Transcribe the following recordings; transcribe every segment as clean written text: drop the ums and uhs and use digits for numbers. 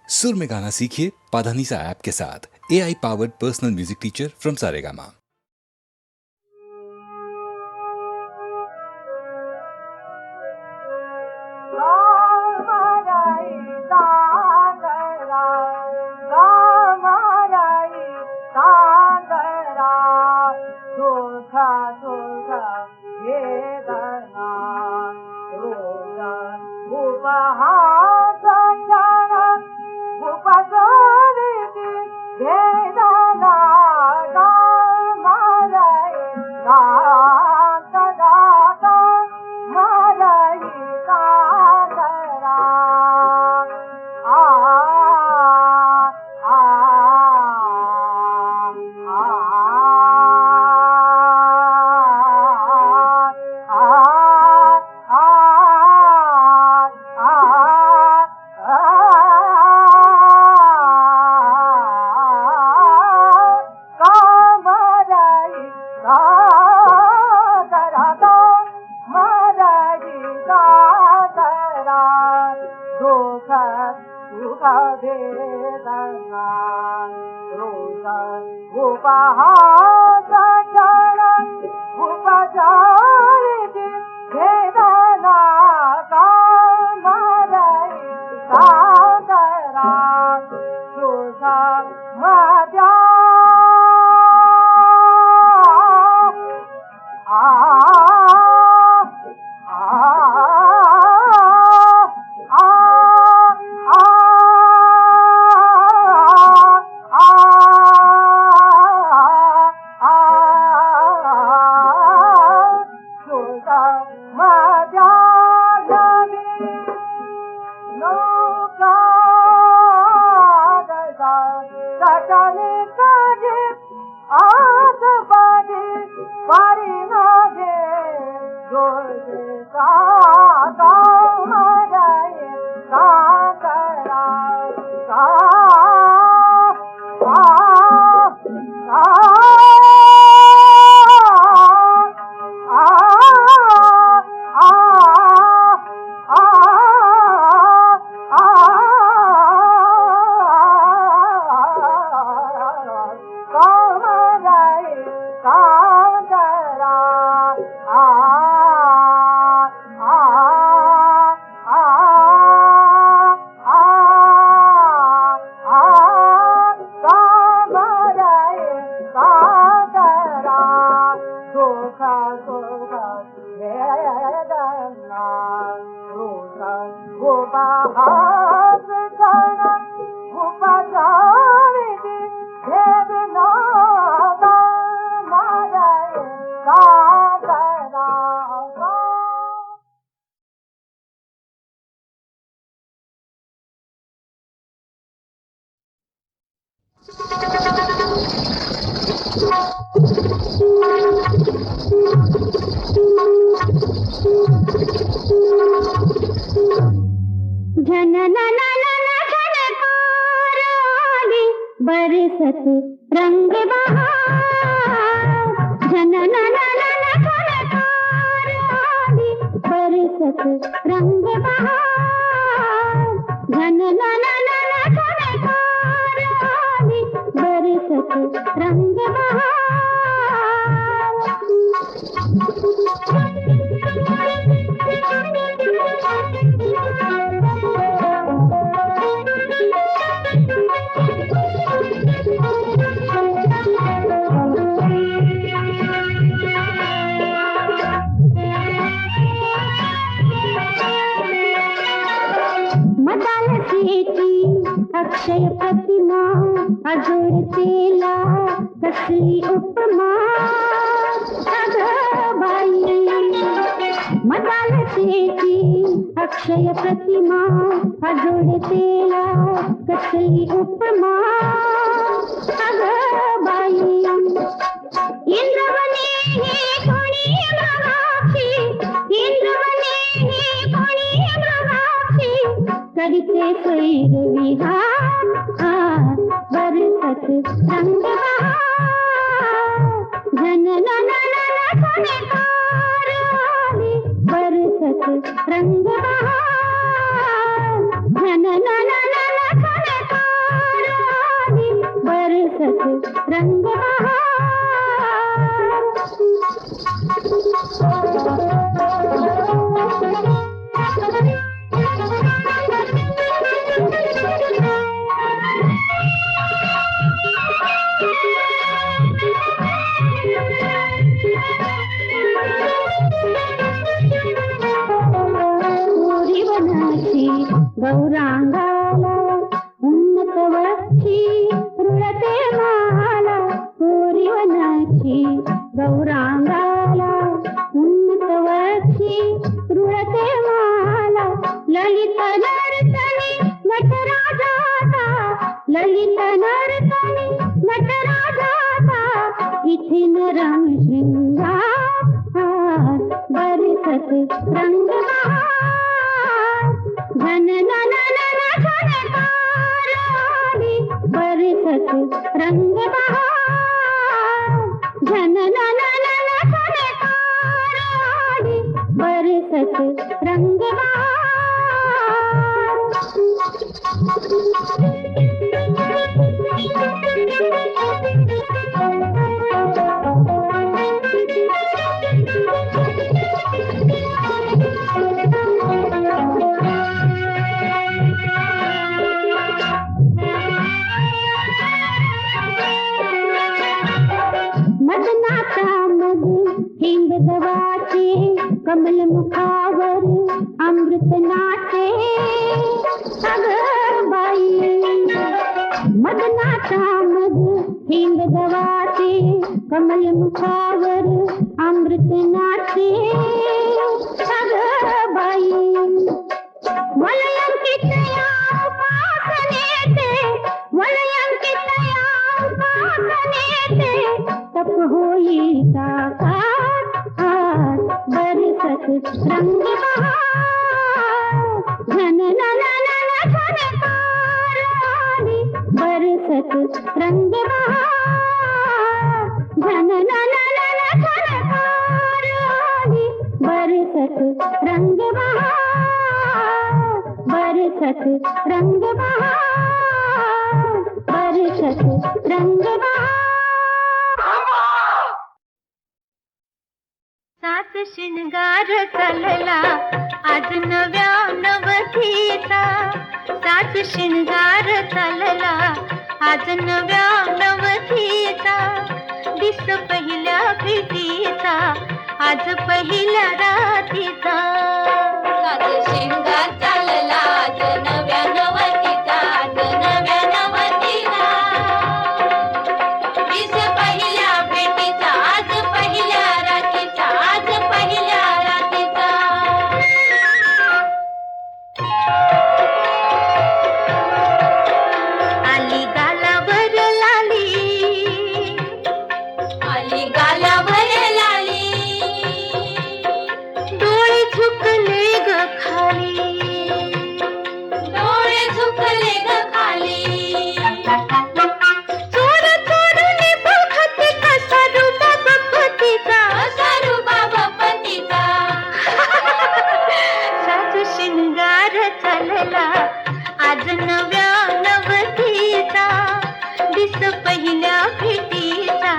सुर में गाना सीखिए पाधानीसा ऐप के साथ। AI powered personal music teacher from Saregama. बरसत रंग बहार, बरसत रंग बहार, बरसत रंग बहार। अक्षय प्रतिमा अजोडतेला कसली उपमा अगबाई, मदालतेची अक्षय प्रतिमा अजोडतेला कसली उपमा अगबाई। इंद्रवने हे कोणी मगाशी, इंद्रवने हे कोणी मगाशी, करते सैर विहार, बरसत रंग बहार, बरसत रंग बहार, ललित नर्तनी नटराजाचा इथे रंग श्रृंगार बरसत रंग बहार घन नन नन झणकार आली बरसत रंग बहार घन नन नन झणकार आली बरसत रंग बहार मदनाचा मग हिंग गवाचे कमल मुखावर अमृत नाचे अगं बाई मदनाचा मग हिंग गवाचे कमल मुखावर अमृत नाचे अगं बाई वलयांकित या उपासनेचे वलयांकित या उपासनेचे तप होई साकार आज बरसत रंग बहार घन नन नन झणकार आली बरसत रंग बहार घन नन नन झणकार आली बरसत रंग बहार बरसत रंग बहार बरसत रंग बहार सात शिणगार चालला आज नव्या नवतीचा सात शिणगार चालला आज नव्या नवतीचा दिस पहिल्या भेटीचा आज पहिल्या रातीचा सात शिणगार चालला आज नव्या नवतीचा आज नव्या नवतीचा दिस पहिल्या भेटीचा आज पहिल्या रातीचा आज पहिल्या रातीचा आली गालावर लाली आली गालावर लाली डोळे झुकले ग खाली डोळे झुकले ग खाली चोर चोरुनी बघते कसा रुबा बपतीचा सात शिणगार चालला आज नव्या नवतीचा दिस पहिल्या भेटीचा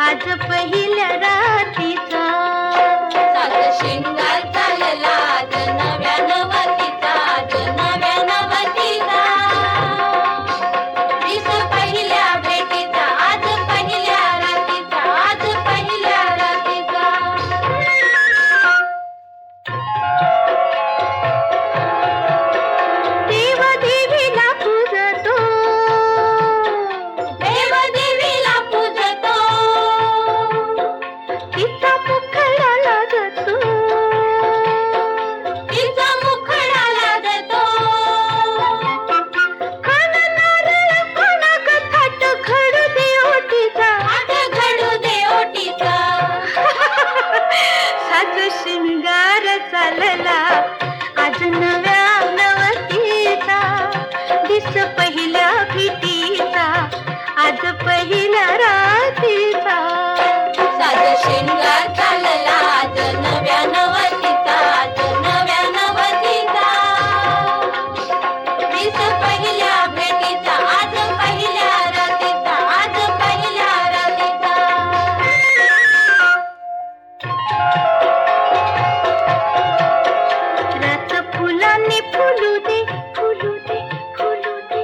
आज पहिल्या रातीचा सात शिणगार चालला आज नव्या नवतीचा आज नव्या नवतीचा दिस पहिल्या भेटीचा आज पहिल्या रातीचा आज पहिल्या रातीचा देव देवीला पूजतो देव देवीला पूजतो तिचा मुखडा लागतो तिचा मुखडा लागतो खान नारळ खाना ग थाट घडू दे ओटीचा थाट घडू दे ओटीचा सात शिणगार चालला आज नव्या नवतीचा दिस पहिल्या भेटीचा आज पहिल्या रातीचा सात शिणगार चालला आज नव्या नवतीचा आज नव्या नवतीचा दिस पहिल्या भेटीचा आज पहिल्या रातीचा आज पहिल्या रातीचा रात फुलांनी फुलू दे फुलू दे फुलू दे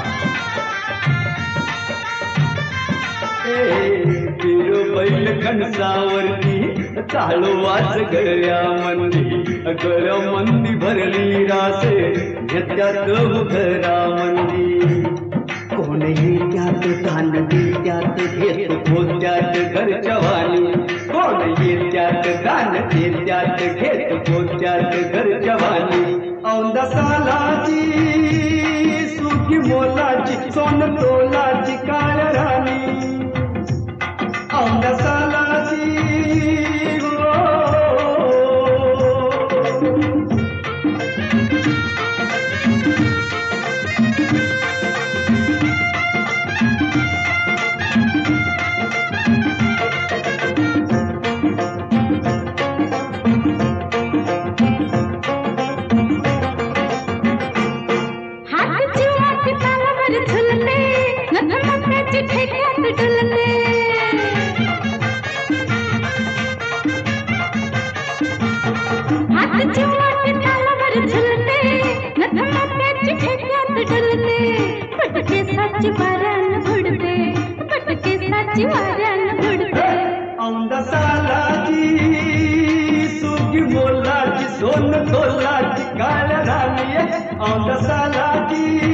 फिरो बैल कणसावरती चालू वाच गळ्यामंदी गळ्यामंदी भरली रासे घेत्यात घरामंदी कोण येत्यात दान देत्यात घेत पोत्यात घरच्या वाणी कोण येत्यात दान देत्यात घेत पोत्यात घरच्या वाणी औंदा सालाची सुखी मोलाची सोन तोलाची काळ राणी औंदा सालाची हाताची वाटी तालावर झुलते नथमत्याची ठेक्यात डुलते हाताची वाटी तालावर झुलते नथमत्याची ठेक्यात डुलते पटकेसाची वाऱ्यान बुडते पटकेसाची वाऱ्यान बुडते औंदा सालाची सुखी मोलाची सोन तोलाची काळ राणी औंदा सालाची